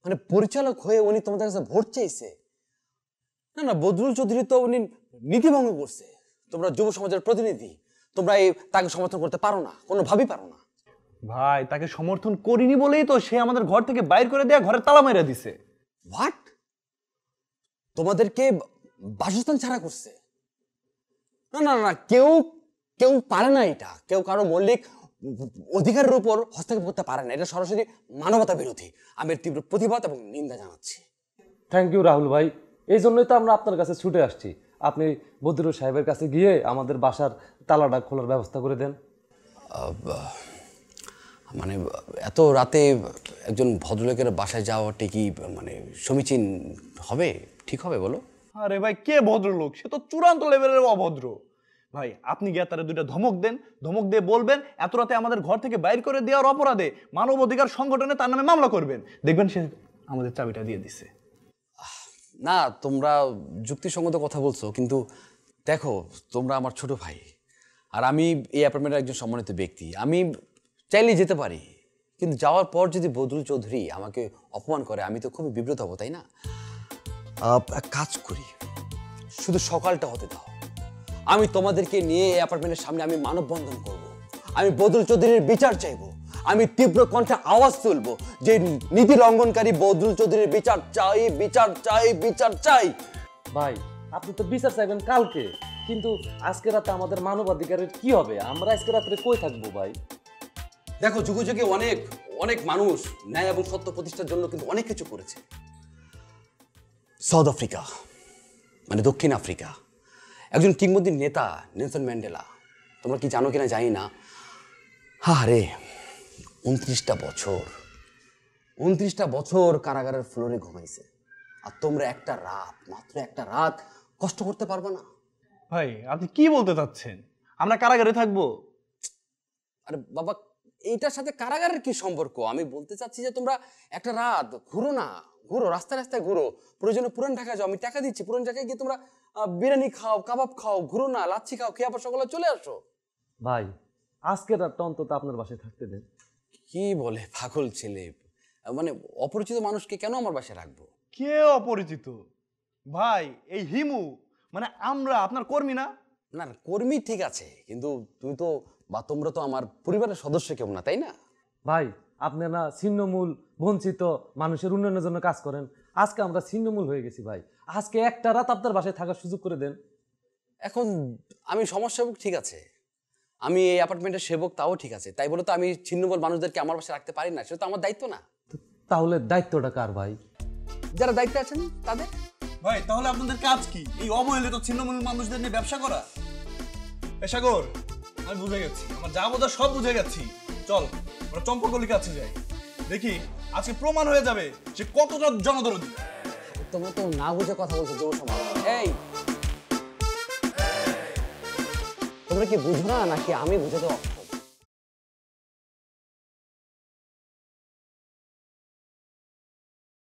মানে পরিচালক হয়ে উনি তোমাদের কাছে ভোট চাইছে? না না, বদরুল চৌধুরী তো উনি নীতিভঙ্গ করছে। তোমরা যুব সমাজের প্রতিনিধি, তোমরা তাকে সমর্থন করতে পারো না, কোনোভাবেই পারো না। ভাই তাকে সমর্থন করিনি বলেই তো সে আমাদের ঘর থেকে বাইর করে দেয়া, ঘরে তালা মেরে দিছে। হোয়াট? তোমাদেরকে বাসস্থান ছাড়া করছে? না না না, কেউ কেউ পারে না এটা। কেউ কারো মৌলিক অধিকারের উপর হস্তক্ষেপ করতে পারে না। এটা সরাসরি মানবতা বিরোধী। আমি এর তীব্র প্রতিবাদ এবং নিন্দা জানাচ্ছি। থ্যাংক ইউ রাহুল ভাই, এই জন্যই তো আমরা আপনার কাছে ছুটে আসছি। আপনি বদরুল সাহেবের কাছে গিয়ে আমাদের বাসার তালাটা খোলার ব্যবস্থা করে দেন। মানে এত রাতে একজন ভদ্রলোকের বাসায় যাওয়াটা কি মানে সমীচীন হবে, ঠিক হবে বলো? আরে ভাই কে ভদ্রলোক? সে তো চূড়ান্ত লেভেলের অভদ্র। ভাই আপনি গিয়ে তারা দুইটা ধমক দেন, ধমক দিয়ে বলবেন এত রাতে আমাদের ঘর থেকে বাইর করে দেওয়ার অপরাধে মানব অধিকার সংগঠনে তার নামে মামলা করবেন। দেখবেন সে আমাদের চাবিটা দিয়ে দিছে। না, তোমরা যুক্তিসঙ্গত কথা বলছো, কিন্তু দেখো তোমরা আমার ছোট ভাই, আর আমি এই অ্যাপার্টমেন্টের একজন সম্মানিত ব্যক্তি। আমি চাইলেই যেতে পারি, কিন্তু যাওয়ার পর যদি বদরুল চৌধুরী আমাকে অপমান করে আমি তো খুবই বিব্রত হবো, তাই না? এক কাজ করি, শুধু সকালটা হতে দাও, আমি তোমাদেরকে নিয়ে এই অ্যাপার্টমেন্টের সামনে আমি মানববন্ধন করব। আমি বদরুল চৌধুরীর বিচার চাইবো। আমি তীব্র কণ্ঠে আওয়াজ তুলবো যে নীতি লঙ্ঘনকারী বদরুল চৌধুরীর বিচার চাই, বিচার চাই, বিচার চাই। ভাই আপনি তো বিচার চাইবেন কালকে, কিন্তু আজকে রাতে আমাদের মানবাধিকারের কি হবে? আমরা আজকে রাত্রে কই থাকবো ভাই? দেখো, যুগে যুগে অনেক অনেক মানুষ ন্যায় এবং সত্য প্রতিষ্ঠার জন্য কিন্তু অনেক কিছু করেছে। সাউথ আফ্রিকা, মানে দক্ষিণ আফ্রিকা, একজন কিংবদন্তি নেতা নেলসন ম্যান্ডেলা, তোমরা কি জানো কিনা জানি না, আরে 29টা বছর কারাগারের ফ্লোরে ঘুমাইছে। আর তোমরা একটা রাত, মাত্র একটা রাত কষ্ট করতে পারবে না? ভাই আপনি কি বলতে চাচ্ছেন? আমরা কারাগারে থাকবো? আরে বাবা, এইটার সাথে কারাগারের কি সম্পর্ক? আমি বলতে চাচ্ছি যে তোমরা একটা রাত ঘুরো না, ঘুরো, রাস্তায় রাস্তায় ঘুরো, প্রয়োজনে পুরান ঢাকা যাও, আমি টাকা দিচ্ছি, পুরান ঢাকায় গিয়ে তোমরা বিরিয়ানি খাও, কাবাব খাও, ঘুরো না, লাচ্ছি খাও, খেয়ে আবার সকালে চলে আসো। ভাই আজকে রাতটা অন্তত আপনার বাসায় থাকতে দেন। কি বলে পাগল ছেলে, মানে অপরিচিত মানুষকে কেন আমার বাসায় রাখবো? কে অপরিচিত? ভাই এই হিমু মানে আমরা আপনার কর্মী না? না না, কর্মী ঠিক আছে, কিন্তু তুমি তো বা তোমরা তো আমার পরিবারের সদস্য কেউ না, তাই না? ভাই আপনারা ছিন্নমূল বঞ্চিত মানুষের উন্নয়নের জন্য কাজ করেন, আজকে আমরা ছিন্নমূল হয়ে গেছি। ভাই আজকে একটা রাত আপনার বাসায় থাকার সুযোগ করে দেন। এখন আমি সমাজসেবক, ঠিক আছে, আমি এই অ্যাপার্টমেন্টের সেবক, তাও ঠিক আছে, তাই বলে তো আমি ছিন্নমূল মানুষদেরকে আমার বাসায় রাখতে পারি না, সেটা তো আমার দায়িত্ব না। তাহলে দায়িত্বটা কার ভাই? যারা দায়িত্বে আছেন তাদের। ভাই তাহলে আপনাদের কাজ কি? এই অবহেলিত ছিন্নমূল মানুষদের নিয়ে ব্যবসা করা? পেশাগর, আমি বুঝে গেছি, আমার যা বোঝা সব বুঝে গেছি। চল আমরা চম্পকলির কাছে যাই, দেখি আজকে প্রমাণ হয়ে যাবে সে কতটা জনদরদী। তোমরা তো না বুঝে কথা বলছো যুব সমাজ। এই তোমরা কি বুঝো না নাকি আমি বুঝাতে